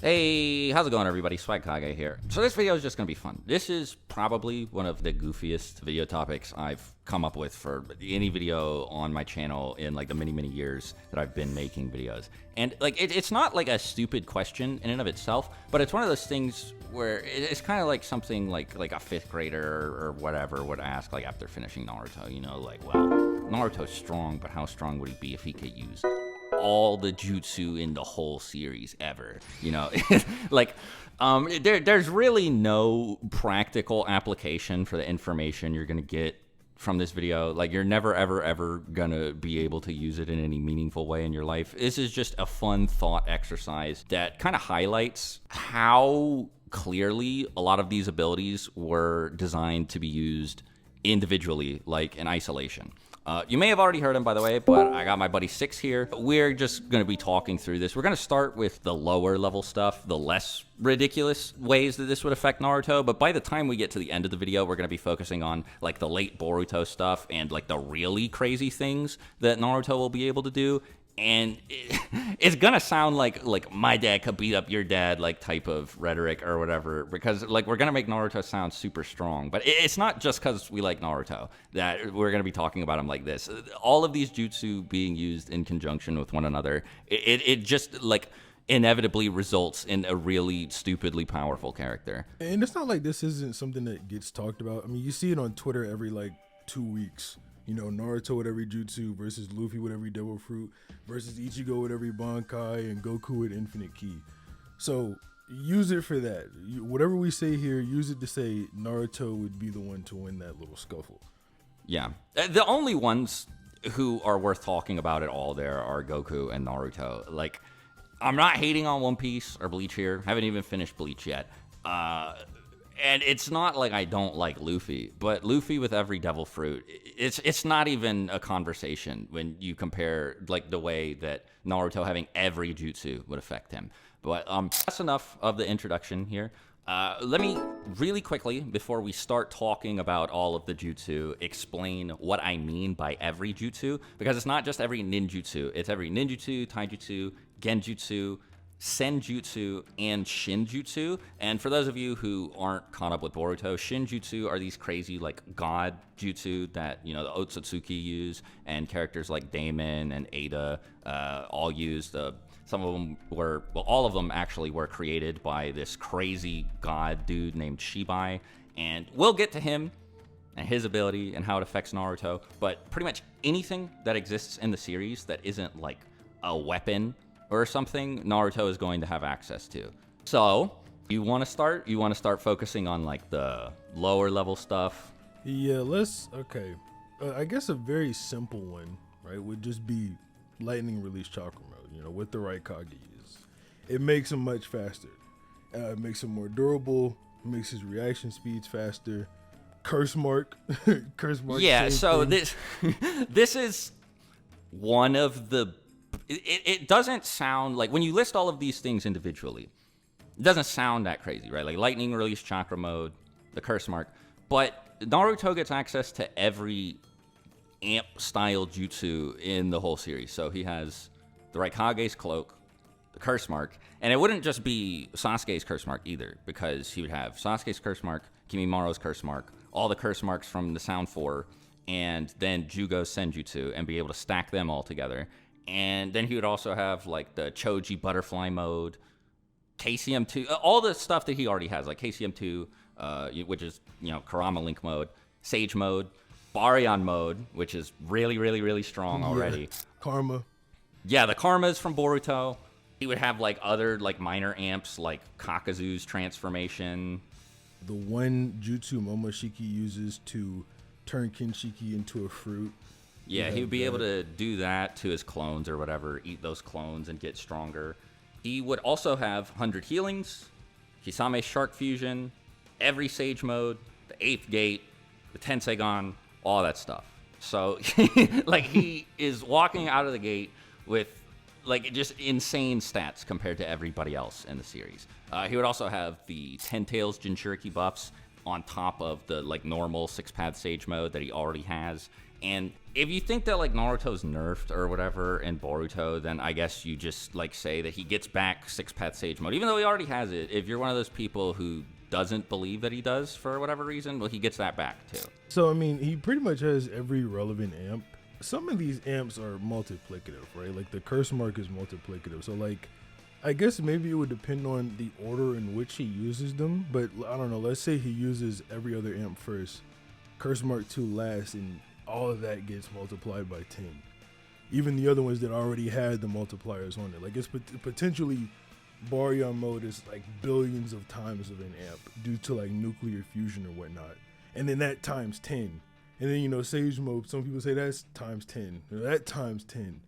Hey, how's it going, everybody? Swagkage here. So this video is just going to be fun. This is probably one of the goofiest video topics I've come up with for any video on my channel in like the many years that I've been making videos. And like it's not like a stupid question in and of itself, but it's one of those things where it's kind of like something like a fifth grader or whatever would ask like after finishing Naruto, you know, like, well, Naruto's strong, but how strong would he be if he could use all the jutsu in the whole series ever, you know? Like there's really no practical application for the information you're gonna get from this video. Like, you're never ever gonna be able to use it in any meaningful way in your life. This is just a fun thought exercise that kind of highlights how clearly a lot of these abilities were designed to be used individually, like in isolation. You may have already heard him, by the way, but I got my buddy Six here. We're just going to be talking through this. We're going to start with the lower level stuff, the less ridiculous ways that this would affect Naruto. But by the time we get to the end of the video, we're going to be focusing on like the late Boruto stuff and like the really crazy things that Naruto will be able to do. And it's gonna sound like my dad could beat up your dad like type of rhetoric or whatever, because like we're gonna make Naruto sound super strong. But it's not just because we like Naruto that we're gonna be talking about him like this. All of these jutsu being used in conjunction with one another, it just like inevitably results in a really stupidly powerful character. And it's not like this isn't something that gets talked about. I mean, you see it on Twitter every like 2 weeks. You know, Naruto with every jutsu versus Luffy with every devil fruit versus Ichigo with every Bankai and Goku with infinite ki. So use it for that. Whatever we say here, use it to say Naruto would be the one to win that little scuffle. Yeah. The only ones who are worth talking about at all there are Goku and Naruto. Like, I'm not hating on One Piece or Bleach here. Haven't even finished Bleach yet. And it's not like I don't like Luffy, but Luffy with every devil fruit, it's not even a conversation when you compare like the way that Naruto having every jutsu would affect him. But that's enough of the introduction here. Let me really quickly, before we start talking about all of the jutsu, explain what I mean by every jutsu, because it's not just every ninjutsu. It's every ninjutsu, taijutsu, genjutsu, Senjutsu, and Shinjutsu. And for those of you who aren't caught up with Boruto, Shinjutsu are these crazy like god jutsu that, you know, the Otsutsuki use, and characters like Daemon and Ada all use. Some of them were, well, all of them actually were created by this crazy god dude named Shibai, and we'll get to him and his ability and how it affects Naruto. But pretty much anything that exists in the series that isn't like a weapon or something, Naruto is going to have access to. So you want to start focusing on like the lower level stuff? Yeah, okay. I guess a very simple one, right, would just be lightning release chakra mode, you know, with the right Kage use. It makes him much faster. It makes him more durable, makes his reaction speeds faster. Curse mark. Yeah, so thing. This is one of the, it doesn't sound like, when you list all of these things individually, it doesn't sound that crazy, right? Like lightning release chakra mode, the curse mark, but Naruto gets access to every amp style jutsu in the whole series. So he has the Raikage's cloak, the curse mark, and it wouldn't just be Sasuke's curse mark either, because he would have Sasuke's curse mark, Kimimara's curse mark, all the curse marks from the Sound 4, and then Jugo's Senjutsu, and be able to stack them all together. And then he would also have like the Choji butterfly mode, KCM2, all the stuff that he already has, like KCM2, which is, you know, Kurama Link mode, Sage mode, Baryon mode, which is really strong already. Yeah. Karma. Yeah, the Karmas from Boruto. He would have like other like minor amps like Kakazu's transformation. The one jutsu Momoshiki uses to turn Kinshiki into a fruit. Yeah, he would be able to do that to his clones or whatever, eat those clones and get stronger. He would also have 100 healings, Kisame Shark Fusion, every Sage mode, the 8th Gate, the Tenseigan, all that stuff. So, like, he is walking out of the gate with, like, just insane stats compared to everybody else in the series. He would also have the Ten Tails Jinchuriki buffs on top of the, like, normal 6-path Sage mode that he already has. And if you think that like Naruto's nerfed or whatever in Boruto, then I guess you just like say that he gets back six-path sage mode, even though he already has it. If you're one of those people who doesn't believe that he does for whatever reason, well, he gets that back too. So I mean, he pretty much has every relevant amp. Some of these amps are multiplicative, right? Like the curse mark is multiplicative. So like, I guess maybe it would depend on the order in which he uses them. But I don't know. Let's say he uses every other amp first, curse mark 2 last, and all of that gets multiplied by 10. Even the other ones that already had the multipliers on it. Like it's potentially Baryon mode is like billions of times of an amp due to like nuclear fusion or whatnot. And then that times 10. And then, you know, Sage mode, some people say that's times 10. That times 10.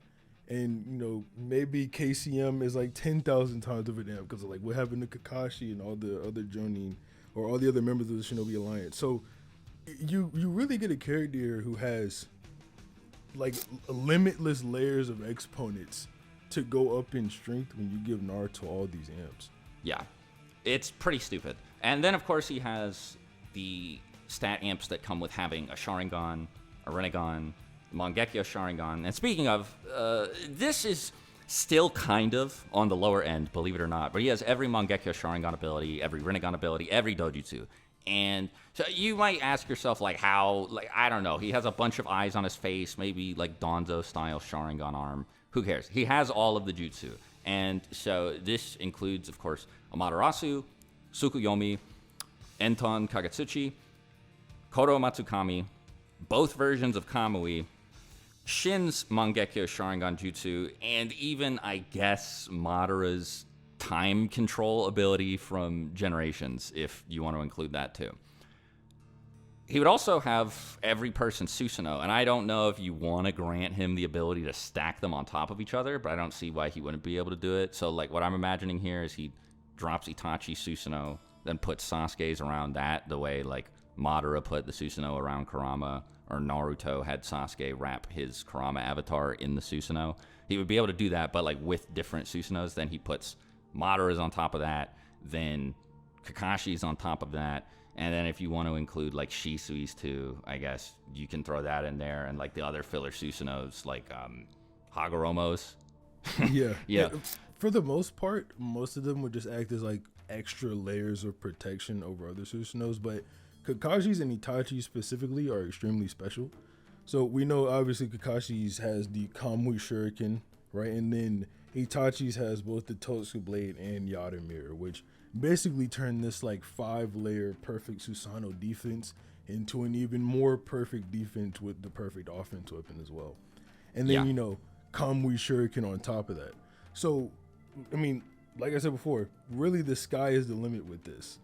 And, you know, maybe KCM is like 10,000 times of an amp because of like what happened to Kakashi and all the other Jonin or all the other members of the Shinobi Alliance. So you really get a character here who has like limitless layers of exponents to go up in strength when you give Naruto all these amps. Yeah, it's pretty stupid. And then, of course, he has the stat amps that come with having a Sharingan, a Rinnegan, Mangekyo Sharingan. And speaking of, this is still kind of on the lower end, believe it or not. But he has every Mangekyo Sharingan ability, every Rinnegan ability, every Dojutsu. And so you might ask yourself, like, how, like, I don't know. He has a bunch of eyes on his face, maybe like Donzo-style Sharingan arm. Who cares? He has all of the jutsu. And so this includes, of course, Amaterasu, Tsukuyomi, Enton Kagetsuchi, Koro Matsukami, both versions of Kamui, Shin's Mangekyo Sharingan Jutsu, and even, I guess, Madara's time control ability from Generations, if you want to include that too. He would also have every person's Susanoo, and I don't know if you want to grant him the ability to stack them on top of each other, but I don't see why he wouldn't be able to do it. So, like, what I'm imagining here is he drops Itachi's Susanoo, then puts Sasuke's around that, the way, like, Madara put the Susanoo around Kurama, or Naruto had Sasuke wrap his Kurama avatar in the Susanoo. He would be able to do that, but, like, with different Susanoos. Then he puts Madara's on top of that, then Kakashi's on top of that, and then if you want to include, like, Shisui's too, I guess you can throw that in there, and, like, the other filler Susanoos, like Hagoromo's. Yeah. Yeah. For the most part, most of them would just act as, like, extra layers of protection over other Susanoos, but Kakashi's and Itachi's specifically are extremely special. So we know, obviously, Kakashi's has the Kamui Shuriken, right? And then Itachi's has both the Totsuka Blade and Yada Mirror, which basically turn this like 5-layer perfect Susanoo defense into an even more perfect defense with the perfect offense weapon as well. And then, you know, Kamui Shuriken on top of that. So, I mean, like I said before, really the sky is the limit with this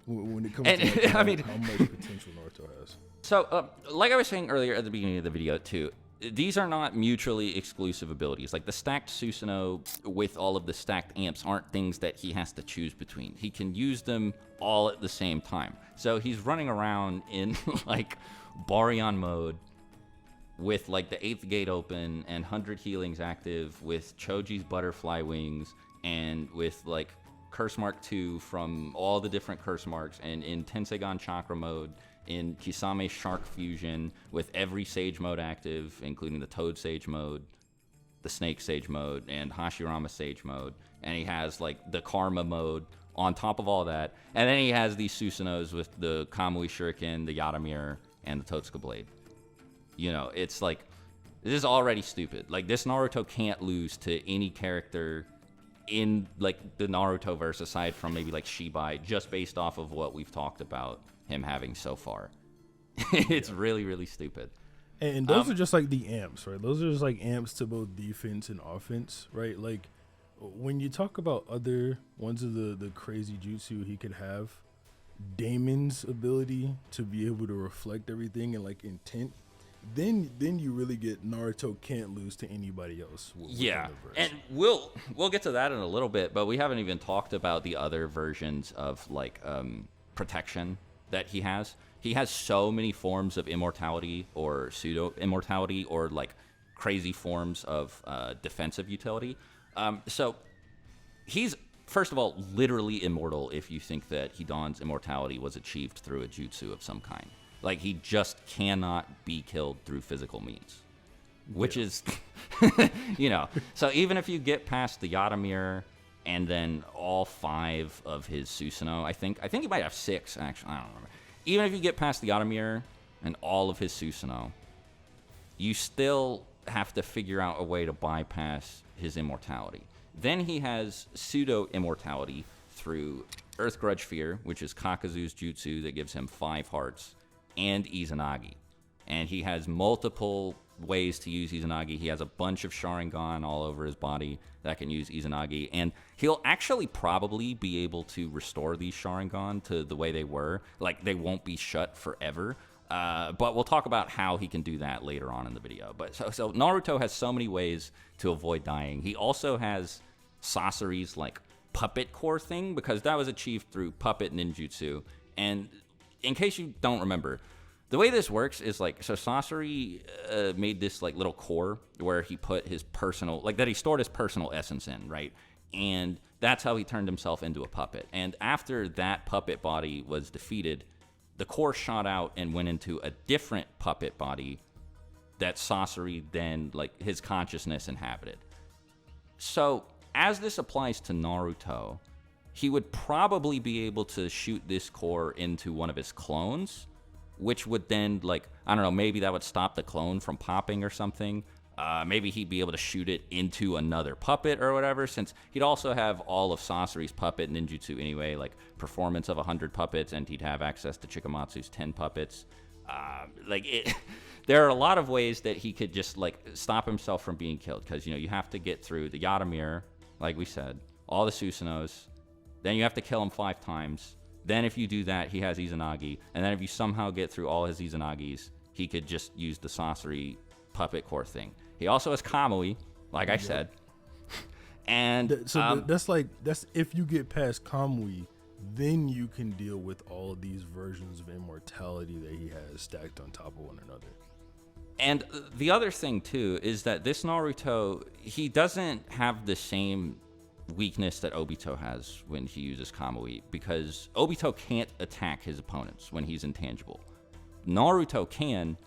when it comes to like, how much potential Naruto has. So, like I was saying earlier at the beginning of the video too, these are not mutually exclusive abilities. Like the stacked Susanoo with all of the stacked amps aren't things that he has to choose between. He can use them all at the same time. So he's running around in like Baryon mode with like the 8th gate open and 100 healings active, with Choji's butterfly wings, and with like Curse Mark 2 from all the different curse marks, and in Tensegan chakra mode, in Kisame Shark Fusion, with every Sage mode active, including the Toad Sage mode, the Snake Sage mode, and Hashirama Sage mode. And he has, like, the Karma mode on top of all that. And then he has these Susanoos with the Kamui Shuriken, the Yada Mirror, and the Totsuka Blade. You know, it's like, this is already stupid. Like, this Naruto can't lose to any character in, like, the Naruto verse, aside from maybe, like, Shibai, just based off of what we've talked about him having so far. It's really, really stupid. And those are just like the amps, right? Those are just like amps to both defense and offense, right? Like when you talk about other ones of the crazy jutsu he could have, Damon's ability to be able to reflect everything and like intent, then you really get Naruto can't lose to anybody else. Yeah, and we'll get to that in a little bit, but we haven't even talked about the other versions of like protection that he has. He has so many forms of immortality or pseudo immortality or like crazy forms of defensive utility. So he's, first of all, literally immortal if you think that Hidan's immortality was achieved through a jutsu of some kind. Like, he just cannot be killed through physical means, which is, you know. So even if you get past the Yatamir and then all 5 of his Susanoo, I think he might have 6, actually. I don't remember. Even if you get past the Yatamir and all of his Susanoo, you still have to figure out a way to bypass his immortality. Then he has pseudo-immortality through Earth Grudge Fear, which is Kakuzu's jutsu that gives him 5 hearts, and Izanagi. And he has multiple ways to use Izanagi. He has a bunch of Sharingan all over his body that can use Izanagi. And he'll actually probably be able to restore these Sharingan to the way they were. Like, they won't be shut forever. But we'll talk about how he can do that later on in the video. But so Naruto has so many ways to avoid dying. He also has Sasori's, like, puppet core thing, because that was achieved through puppet ninjutsu. And in case you don't remember, the way this works is, like, so Sasori made this, like, little core where he put his personal, like, that he stored his personal essence in, right? And that's how he turned himself into a puppet. And after that puppet body was defeated, the core shot out and went into a different puppet body that Sasori then, like, his consciousness inhabited. So as this applies to Naruto, he would probably be able to shoot this core into one of his clones, which would then, like, I don't know, maybe that would stop the clone from popping or something. Maybe he'd be able to shoot it into another puppet or whatever, since he'd also have all of Sasori's puppet ninjutsu anyway, like performance of 100 puppets, and he'd have access to Chikamatsu's 10 puppets. There are a lot of ways that he could just, like, stop himself from being killed, because, you know, you have to get through the Yatamir, like we said, all the Susanoo's, then you have to kill him 5 times. Then if you do that, he has Izanagi, and then if you somehow get through all his Izanagis, he could just use the Sasori puppet core thing. He also has Kamui, like I said. And that's if you get past Kamui, then you can deal with all of these versions of immortality that he has stacked on top of one another. And the other thing too is that this Naruto, he doesn't have the same weakness that Obito has when he uses Kamui, because Obito can't attack his opponents when he's intangible. Naruto can,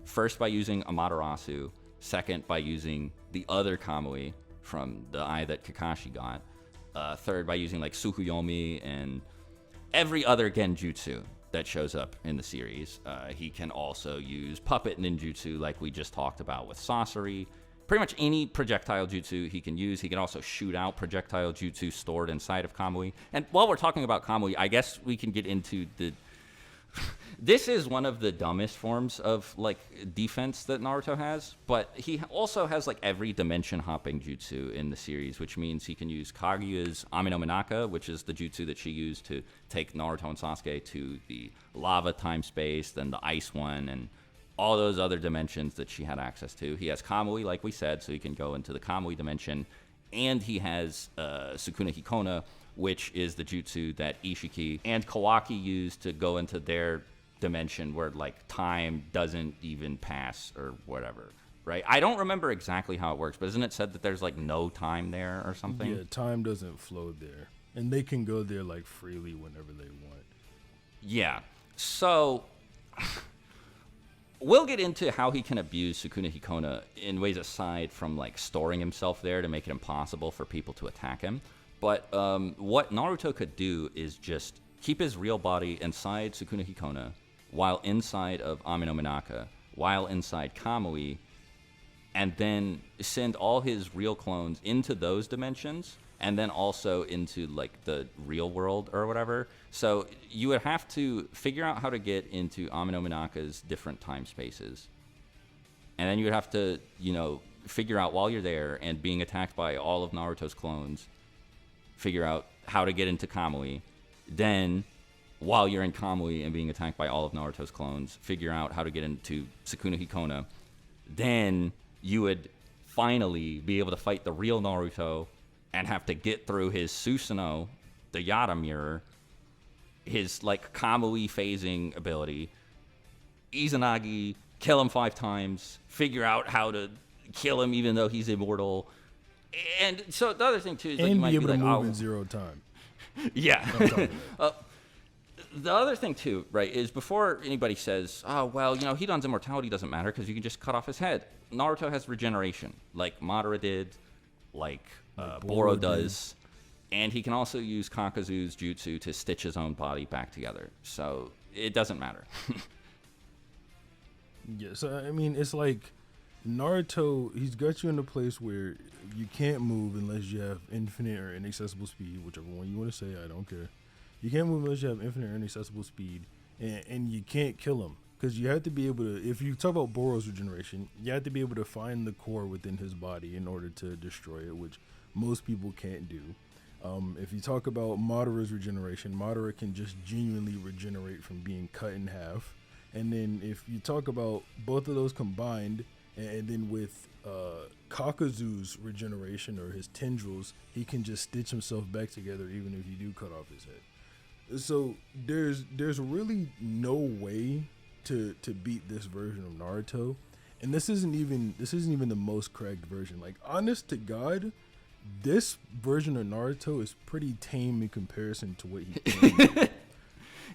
first by using Amaterasu, second by using the other Kamui from the eye that Kakashi got, third by using, like, Tsukuyomi and every other genjutsu that shows up in the series. He can also use puppet ninjutsu, like we just talked about with Sasori. Pretty much any projectile jutsu he can use. He can also shoot out projectile jutsu stored inside of Kamui. And while we're talking about Kamui, I guess we can get into the... This is one of the dumbest forms of, like, defense that Naruto has, but he also has, like, every dimension hopping jutsu in the series, which means he can use Kaguya's Ame no Minaka, which is the jutsu that she used to take Naruto and Sasuke to the lava time space, then the ice one, and all those other dimensions that she had access to. He has Kamui, like we said, so he can go into the Kamui dimension, and he has Sukuna Hikona, which is the jutsu that Ishiki and Kawaki used to go into their dimension where, like, time doesn't even pass or whatever, right? I don't remember exactly how it works, but isn't it said that there's, like, no time there or something? Yeah, time doesn't flow there, and they can go there, like, freely whenever they want. Yeah, so we'll get into how he can abuse Sukuna Hikona in ways aside from, like, storing himself there to make it impossible for people to attack him. But what Naruto could do is just keep his real body inside Sukuna Hikona, while inside of Ame no Minaka, while inside Kamui, and then send all his real clones into those dimensions, and then also into, like, the real world or whatever. So you would have to figure out how to get into Ame no Minaka's different time spaces. And then you would have to, you know, figure out while you're there and being attacked by all of Naruto's clones, figure out how to get into Kamui. Then, while you're in Kamui and being attacked by all of Naruto's clones, figure out how to get into Sukuna Hikona. Then you would finally be able to fight the real Naruto and have to get through his Susanoo, the Yata mirror, his, like, Kamui phasing ability, Izanagi, kill him 5 times, figure out how to kill him even though he's immortal. And so the other thing too is that you might be able to move in 0 time. Yeah. the other thing too, right, is before anybody says, oh, well, Hidan's immortality doesn't matter because you can just cut off his head. Naruto has regeneration, like Madara did, like Boro does. And he can also use Kakazu's jutsu to stitch his own body back together. So it doesn't matter. Yeah, so I mean, it's like Naruto, he's got you in a place where you can't move unless you have infinite or inaccessible speed, whichever one you want to say, I don't care. You can't move unless you have infinite or inaccessible speed, and you can't kill him. Because you have to be able to, if you talk about Boro's regeneration, you have to be able to find the core within his body in order to destroy it, which most people can't do. If you talk about Madara's regeneration, Madara can just genuinely regenerate from being cut in half. And then if you talk about both of those combined, and then with Kakazu's regeneration or his tendrils, he can just stitch himself back together even if you do cut off his head. So there's really no way to beat this version of Naruto, and this isn't even the most cracked version. Like, honest to God, this version of Naruto is pretty tame in comparison to what he can.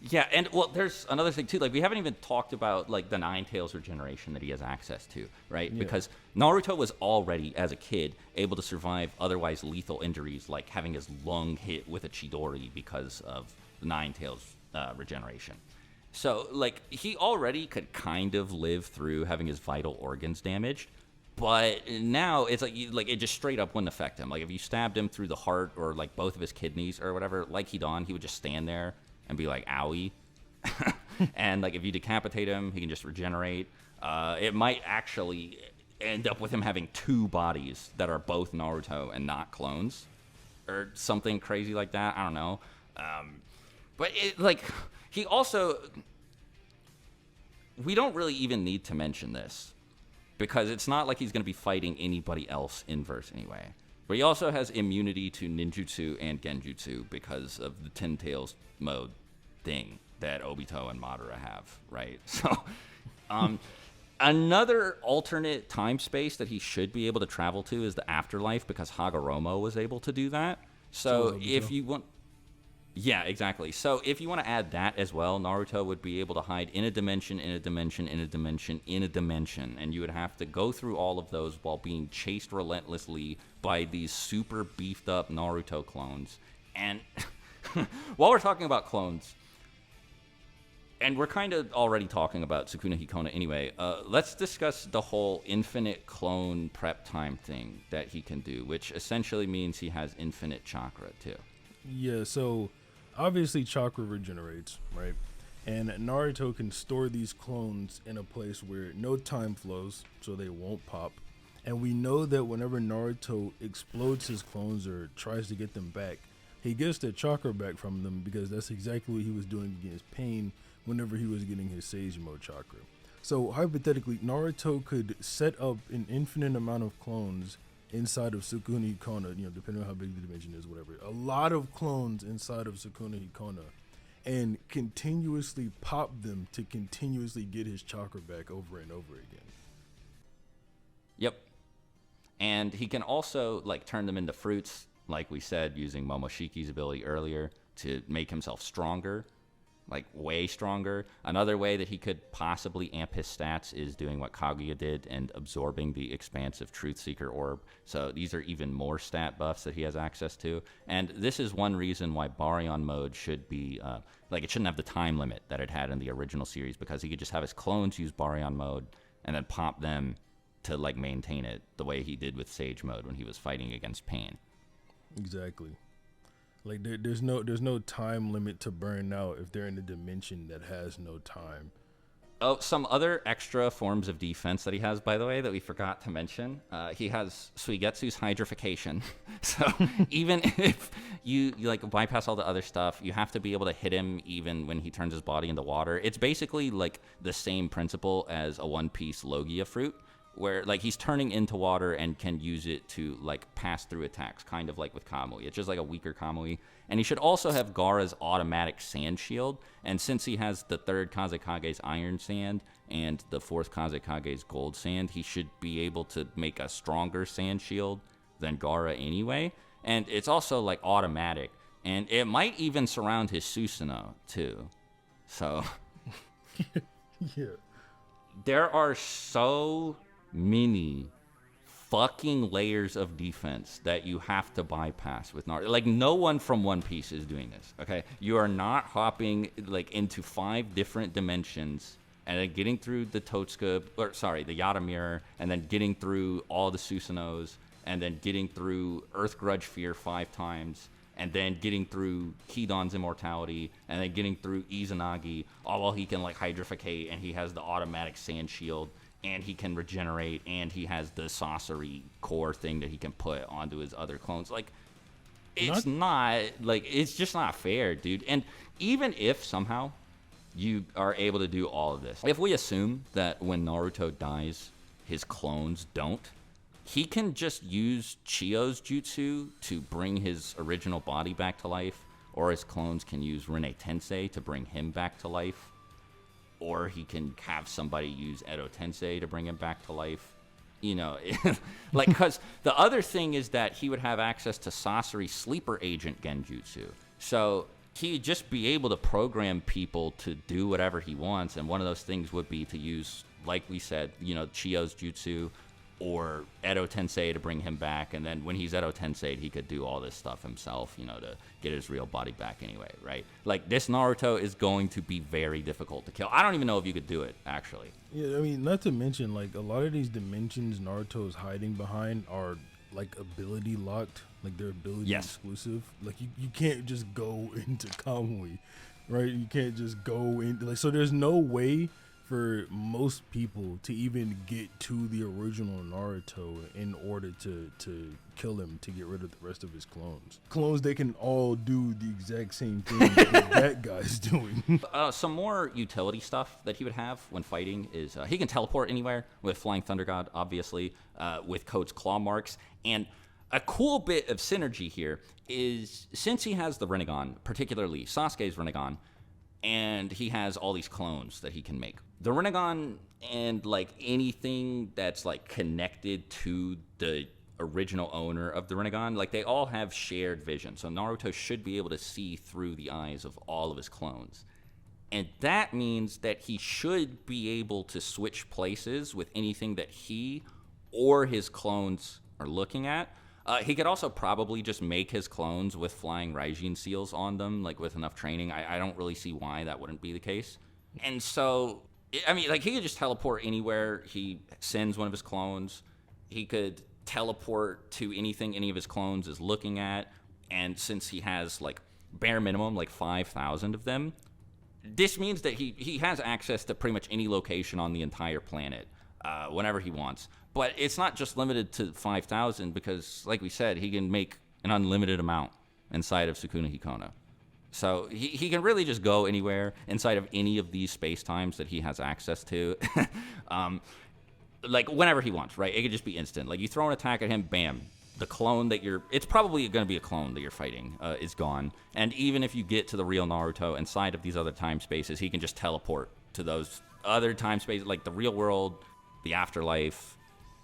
Yeah, and well, there's another thing too. Like, we haven't even talked about like the Nine Tails regeneration that he has access to, right? Yeah. Because Naruto was already, as a kid, able to survive otherwise lethal injuries, like having his lung hit with a Chidori because of the Nine Tails regeneration. So, like, he already could kind of live through having his vital organs damaged, but now it's like it just straight up wouldn't affect him. Like, if you stabbed him through the heart or like both of his kidneys or whatever, like Hidan, he would just stand there and be like, owie. And like, if you decapitate him, he can just regenerate. It might actually end up with him having two bodies that are both Naruto and not clones, or something crazy like that. I don't know. But it, like, he also, we don't really even need to mention this because it's not like he's going to be fighting anybody else in verse anyway. But he also has immunity to ninjutsu and genjutsu because of the Ten Tails mode thing that Obito and Madara have, right? So, another alternate time space that he should be able to travel to is the afterlife, because Hagoromo was able to do that. So if you want... Yeah, exactly. So if you want to add that as well, Naruto would be able to hide in a dimension, in a dimension, in a dimension, in a dimension, and you would have to go through all of those while being chased relentlessly by these super beefed up Naruto clones. And while we're talking about clones, and we're kind of already talking about Sukuna Hikona anyway, let's discuss the whole infinite clone prep time thing that he can do, which essentially means he has infinite chakra too. Yeah, so obviously chakra regenerates, right? And Naruto can store these clones in a place where no time flows, so they won't pop. And we know that whenever Naruto explodes his clones or tries to get them back, he gets the chakra back from them, because that's exactly what he was doing against pain whenever he was getting his Sage Mode chakra. So hypothetically, Naruto could set up an infinite amount of clones inside of Sukuna Hikona, depending on how big the dimension is, whatever. A lot of clones inside of Sukuna Hikona, and continuously pop them to continuously get his chakra back over and over again. Yep. And he can also like turn them into fruits, like we said, using Momoshiki's ability earlier to make himself stronger, like way stronger. Another way that he could possibly amp his stats is doing what Kaguya did and absorbing the expansive Truth Seeker Orb. So these are even more stat buffs that he has access to. And this is one reason why Baryon mode should be, it shouldn't have the time limit that it had in the original series, because he could just have his clones use Baryon mode and then pop them to like maintain it the way he did with Sage mode when he was fighting against pain. Exactly. Like there's no time limit to burn out if they're in a dimension that has no time. Oh, some other extra forms of defense that he has, by the way, that we forgot to mention. He has Suigetsu's hydrification. So even if you like bypass all the other stuff, you have to be able to hit him even when he turns his body into water. It's basically like the same principle as a One Piece Logia fruit, where like he's turning into water and can use it to like pass through attacks, kind of like with Kamui. It's just like a weaker Kamui. And he should also have Gaara's automatic sand shield. And since he has the third Kazekage's iron sand and the fourth Kazekage's gold sand, he should be able to make a stronger sand shield than Gaara anyway. And it's also like automatic. And it might even surround his Susanoo too. So Yeah. there are so many fucking layers of defense that you have to bypass with Naruto. Like, no one from One Piece is doing this, okay? You are not hopping, like, into 5 different dimensions and then getting through the the Yata Mirror, and then getting through all the Susanoos, and then getting through Earth Grudge Fear 5 times, and then getting through Hidan's Immortality, and then getting through Izanagi, all while he can, like, hydrificate, and he has the automatic sand shield, and he can regenerate, and he has the sorcery core thing that he can put onto his other clones. Like, it's it's just not fair, dude. And even if somehow you are able to do all of this, if we assume that when Naruto dies, his clones don't, he can just use Chiyo's jutsu to bring his original body back to life, or his clones can use Rene Tensei to bring him back to life, or he can have somebody use Edo Tensei to bring him back to life. You know, like, because the other thing is that he would have access to Sasori sleeper agent genjutsu. So he'd just be able to program people to do whatever he wants, and one of those things would be to use, like we said, you know, Chiyo's jutsu or Edo Tensei to bring him back, and then when he's Edo Tensei, he could do all this stuff himself, you know, to get his real body back anyway, right? Like, this Naruto is going to be very difficult to kill. I don't even know if you could do it, actually. Yeah, I mean, not to mention, like, a lot of these dimensions Naruto is hiding behind are, like, ability locked. Like, they're ability exclusive. Like, you can't just go into Kamui, right? You can't just go in. Like, so there's no way for most people to even get to the original Naruto in order to kill him, to get rid of the rest of his clones. Clones, they can all do the exact same thing that guy's doing. Some more utility stuff that he would have when fighting is he can teleport anywhere with Flying Thunder God, obviously, with Code's claw marks. And a cool bit of synergy here is, since he has the Rinnegan, particularly Sasuke's Rinnegan, and he has all these clones that he can make, the Rinnegan and, like, anything that's, like, connected to the original owner of the Rinnegan, like, they all have shared vision. So Naruto should be able to see through the eyes of all of his clones. And that means that he should be able to switch places with anything that he or his clones are looking at. He could also probably just make his clones with flying Raijin seals on them, like, with enough training. I don't really see why that wouldn't be the case. And so, I mean, like, he could just teleport anywhere he sends one of his clones. He could teleport to anything any of his clones is looking at. And since he has, like, bare minimum, like, 5,000 of them, this means that he has access to pretty much any location on the entire planet whenever he wants. But it's not just limited to 5,000, because, like we said, he can make an unlimited amount inside of Sukuna Hikono. So he can really just go anywhere inside of any of these space-times that he has access to. Like, whenever he wants, right? It could just be instant. Like, you throw an attack at him, bam. The clone that it's probably going to be a clone that you're fighting, is gone. And even if you get to the real Naruto inside of these other time spaces, he can just teleport to those other time spaces, like the real world, the afterlife,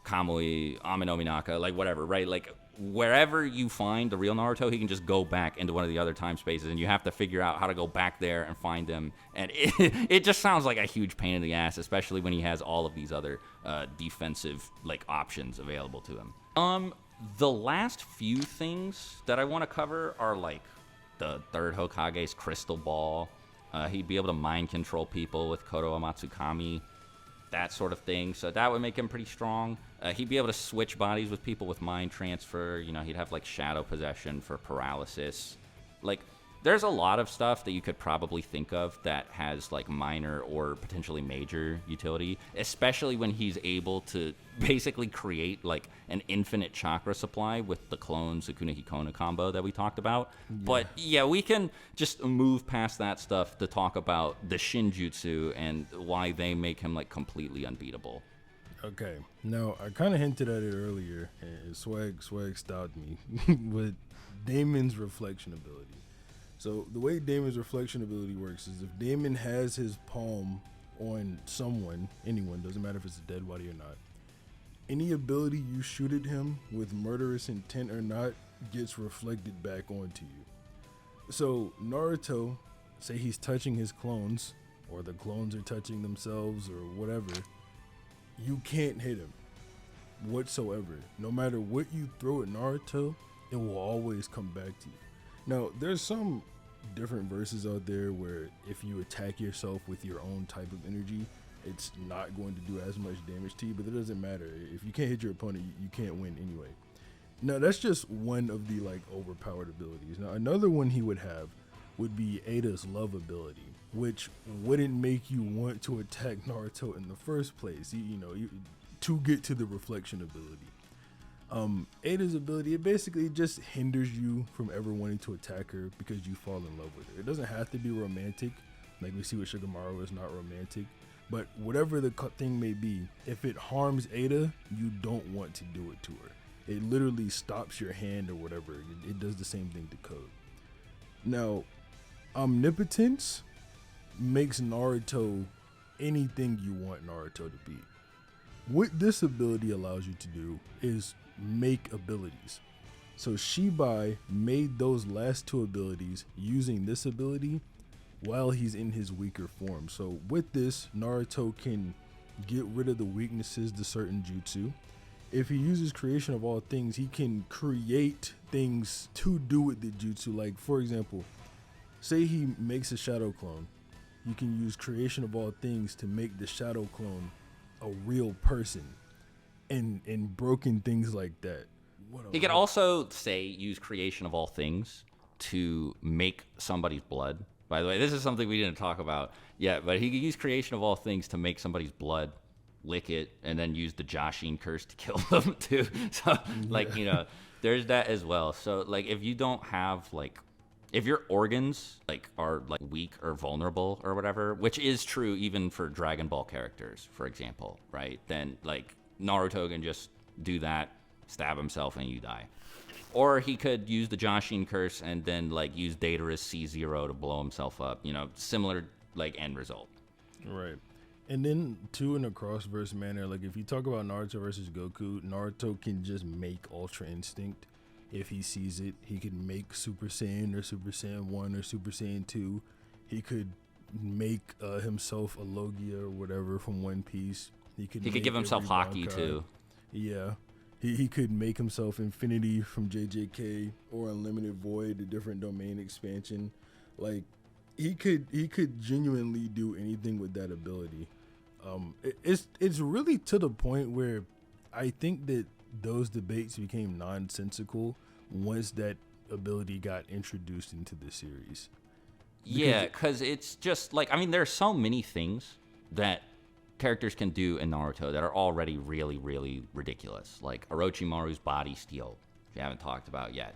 Kamui, Aminominaka, like, whatever, right? Like, wherever you find the real Naruto, he can just go back into one of the other time spaces, and you have to figure out how to go back there and find him. And it just sounds like a huge pain in the ass, especially when he has all of these other defensive, like, options available to him. The last few things that I want to cover are, like, the third Hokage's crystal ball. He'd be able to mind control people with Kodo Amatsukami, that sort of thing. So that would make him pretty strong. He'd be able to switch bodies with people with mind transfer. You know, he'd have, like, shadow possession for paralysis. Like, there's a lot of stuff that you could probably think of that has, like, minor or potentially major utility, especially when he's able to basically create, like, an infinite chakra supply with the clone Sukuna Hikono combo that we talked about. Yeah. But yeah, we can just move past that stuff to talk about the Shinjutsu and why they make him, like, completely unbeatable. Okay, now I kind of hinted at it earlier, and Swag stopped me with Damon's reflection ability. So the way Damon's reflection ability works is, if Damon has his palm on anyone, doesn't matter if it's a dead body or not, any ability you shoot at him with murderous intent or not gets reflected back onto you. So Naruto say he's touching his clones, or the clones are touching themselves, or whatever, you can't hit him whatsoever. No matter what you throw at Naruto, it will always come back to you. Now, there's some different verses out there where if you attack yourself with your own type of energy, it's not going to do as much damage to you, but it doesn't matter. If you can't hit your opponent, you can't win anyway. Now, that's just one of the like overpowered abilities. Now, another one he would have would be Ada's love ability, which wouldn't make you want to attack Naruto in the first place, to get to the reflection ability. Ada's ability, it basically just hinders you from ever wanting to attack her because you fall in love with her. It doesn't have to be romantic, like we see with Shikamaru is not romantic, but whatever the thing may be, if it harms Ada, you don't want to do it to her. It literally stops your hand or whatever. It does the same thing to Code. Now, omnipotence makes Naruto anything you want Naruto to be. What this ability allows you to do is make abilities. So Shibai made those last two abilities using this ability while he's in his weaker form. So with this, Naruto can get rid of the weaknesses to certain jutsu. If he uses creation of all things, he can create things to do with the jutsu. Like, for example, say he makes a shadow clone. You can use creation of all things to make the shadow clone a real person, and broken things like that. He could also use creation of all things to make somebody's blood. By the way, this is something we didn't talk about yet, but he could use creation of all things to make somebody's blood, lick it, and then use the Jashin curse to kill them too. So there's that as well. So like if you don't have if your organs are weak or vulnerable or whatever, which is true even for Dragon Ball characters, for example, right? Then Naruto can just do that, stab himself, and you die. Or he could use the Jashin curse and then use Datara's C0 to blow himself up. Similar end result. Right. And then too, in a cross-verse manner, if you talk about Naruto versus Goku, Naruto can just make Ultra Instinct. If he sees it, he could make Super Saiyan or Super Saiyan 1 or Super Saiyan 2. He could make himself a Logia or whatever from One Piece. He could give himself Haki too. Yeah. He could make himself Infinity from JJK or Unlimited Void, a different domain expansion. He could genuinely do anything with that ability. It's really to the point where I think that those debates became nonsensical once that ability got introduced into the series. Because it's just there's so many things that characters can do in Naruto that are already really, really ridiculous. Like Orochimaru's body steal, if you haven't talked about yet.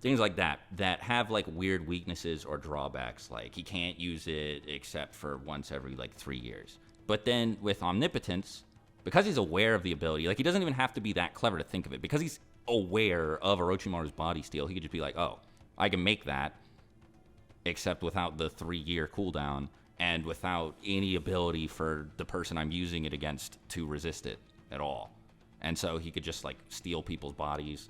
Things like that have weird weaknesses or drawbacks. He can't use it except for once every 3 years. But then with omnipotence, because he's aware of the ability, he doesn't even have to be that clever to think of it. Because he's aware of Orochimaru's body steal, he could just be oh, I can make that, except without the 3-year cooldown and without any ability for the person I'm using it against to resist it at all. And so he could just steal people's bodies,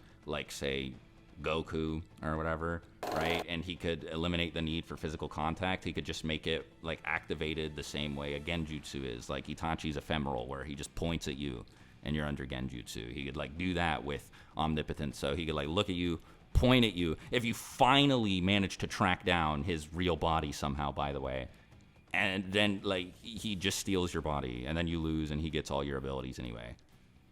say Goku or whatever, right? And he could eliminate the need for physical contact. He could just make it activated the same way a Genjutsu is, like Itachi's ephemeral, where he just points at you and you're under Genjutsu. He could do that with omnipotence. So he could look at you, point at you. If you finally manage to track down his real body somehow, by the way, and then he just steals your body, and then you lose, and he gets all your abilities anyway.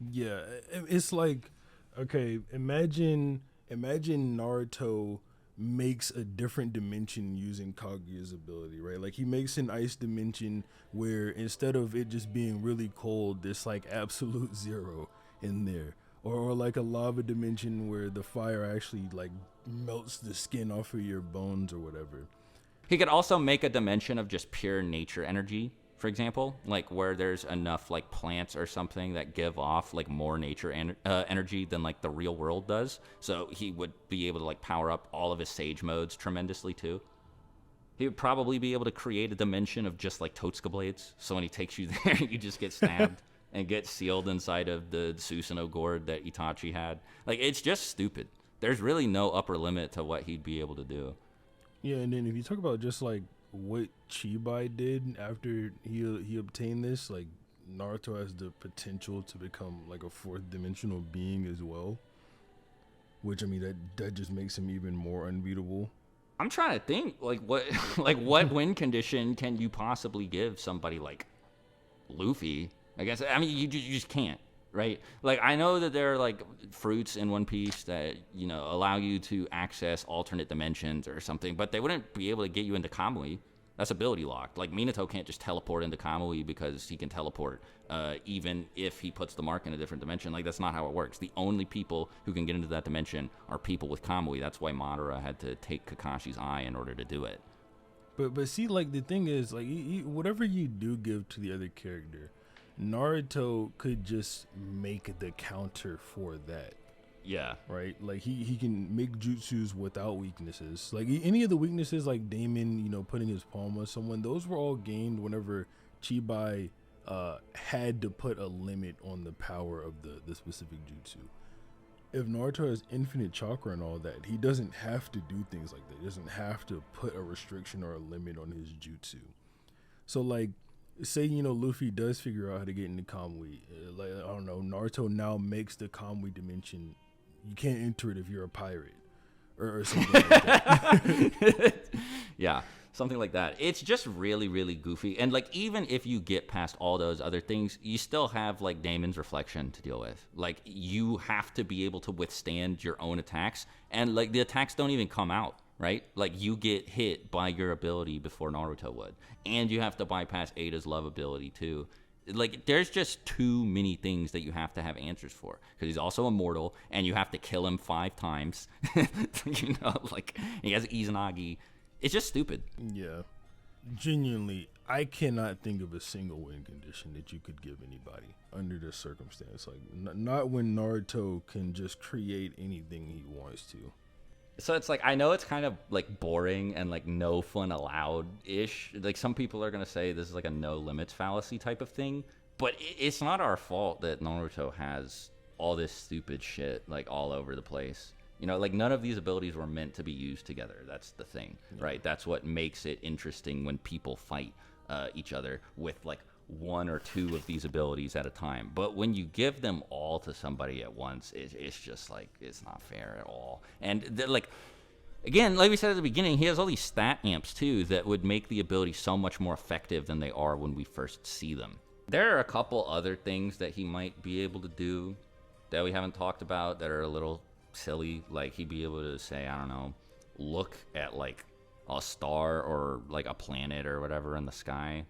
Yeah, it's okay, imagine Naruto makes a different dimension using Kaguya's ability, right? He makes an ice dimension where instead of it just being really cold, there's absolute zero in there. Or a lava dimension where the fire actually melts the skin off of your bones or whatever. He could also make a dimension of just pure nature energy, for example, where there's enough plants or something that give off more nature energy than the real world does. So he would be able to power up all of his sage modes tremendously too. He would probably be able to create a dimension of just Totsuka blades. So when he takes you there, you just get stabbed and get sealed inside of the Susanoo gourd that Itachi had. It's just stupid. There's really no upper limit to what he'd be able to do. Yeah, and then if you talk about just like what Chibai did after he obtained this, like Naruto has the potential to become like a fourth dimensional being as well. Which I mean that just makes him even more unbeatable. I'm trying to think, like what like what win condition can you possibly give somebody like Luffy? I guess I mean you just can't, right? Like I know that there are like fruits in One Piece that allow you to access alternate dimensions or something, but they wouldn't be able to get you into Kamui. That's ability locked. Like Minato can't just teleport into Kamui because he can teleport, even if he puts the mark in a different dimension. Like that's not how it works. The only people who can get into that dimension are people with Kamui. That's why Madara had to take Kakashi's eye in order to do it. But see, like the thing is, like whatever you do give to the other character, Naruto could just make the counter for that. Yeah. Right? Like he can make jutsus without weaknesses. Like any of the weaknesses like Damon, putting his palm on someone, those were all gained whenever Chibai had to put a limit on the power of the specific jutsu. If Naruto has infinite chakra and all that, he doesn't have to do things like that. He doesn't have to put a restriction or a limit on his jutsu. So like say Luffy does figure out how to get into Kamui, like I don't know, Naruto now makes the Kamui dimension. You can't enter it if you're a pirate or something like that. Yeah, something like that. It's just really, really goofy. And like, even if you get past all those other things, you still have like Damon's reflection to deal with. Like, you have to be able to withstand your own attacks. And like, the attacks don't even come out, right? Like, you get hit by your ability before Naruto would. And you have to bypass Ada's love ability too. Like, there's just too many things that you have to have answers for, because he's also immortal and you have to kill him 5 times. Like he has Izanagi. It's just stupid. Yeah, genuinely, I cannot think of a single win condition that you could give anybody under this circumstance. Like not when Naruto can just create anything he wants to. So it's like, I know it's kind of like boring and like no fun allowed ish. Like some people are going to say this is like a no limits fallacy type of thing, but it's not our fault that Naruto has all this stupid shit like all over the place. Like none of these abilities were meant to be used together. That's the thing, right? That's what makes it interesting when people fight each other with like 1 or 2 of these abilities at a time. But when you give them all to somebody at once, it's just like, it's not fair at all. And like, again, like we said at the beginning, he has all these stat amps too that would make the ability so much more effective than they are when we first see them. There are a couple other things that he might be able to do that we haven't talked about that are a little silly. Like he'd be able to say, I don't know, look at like a star or like a planet or whatever in the sky.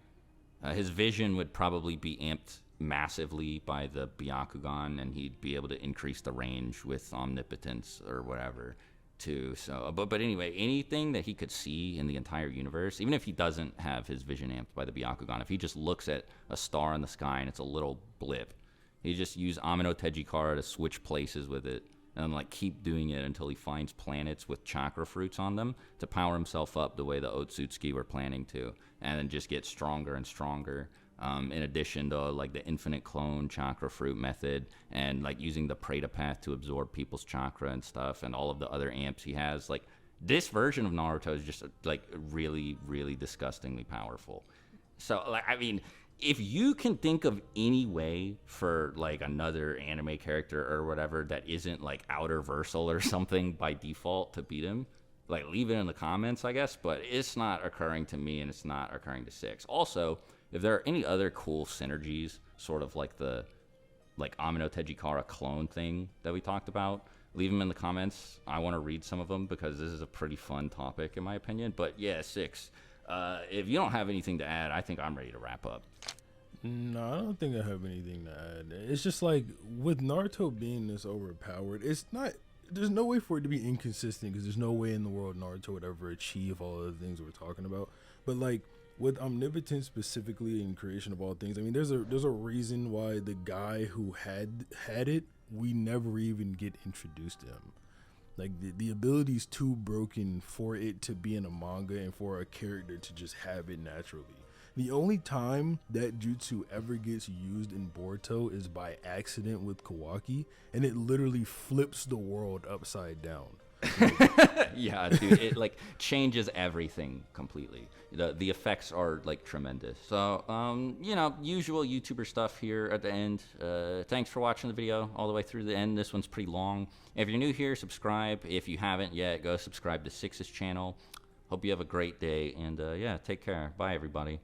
His vision would probably be amped massively by the Byakugan, and he'd be able to increase the range with omnipotence or whatever too. So, but anyway, anything that he could see in the entire universe, even if he doesn't have his vision amped by the Byakugan, if he just looks at a star in the sky and it's a little blip, he just use Amino Tejikara to switch places with it, and like keep doing it until he finds planets with chakra fruits on them to power himself up the way the Otsutsuki were planning to, and then just get stronger and stronger. In addition to like the infinite clone chakra fruit method, and like using the Preta path to absorb people's chakra and stuff, and all of the other amps he has. Like this version of Naruto is just like really, really disgustingly powerful. So like, I mean, if you can think of any way for like another anime character or whatever that isn't like outer versal or something by default to beat him, like leave it in the comments, I guess, but it's not occurring to me and it's not occurring to Six. Also, if there are any other cool synergies, sort of like the like Amino Tejikara clone thing that we talked about, leave them in the comments. I want to read some of them because this is a pretty fun topic in my opinion. But yeah, Six, if you don't have anything to add, I think I'm ready to wrap up. No, I don't think I have anything to add. It's just like with Naruto being this overpowered, it's not. There's no way for it to be inconsistent because there's no way in the world Naruto would ever achieve all of the things we're talking about. But like with omnipotence specifically in creation of all things, I mean, there's a reason why the guy who had it, we never even get introduced to him. Like the ability's too broken for it to be in a manga and for a character to just have it naturally. The only time that jutsu ever gets used in Boruto is by accident with Kawaki, and it literally flips the world upside down. Yeah, dude, it like changes everything completely. The effects are like tremendous. So, you know, usual YouTuber stuff here at the end. Thanks for watching the video all the way through the end. This one's pretty long. If you're new here, subscribe. If you haven't yet, go subscribe to Six's channel. Hope you have a great day, and yeah, take care. Bye, everybody.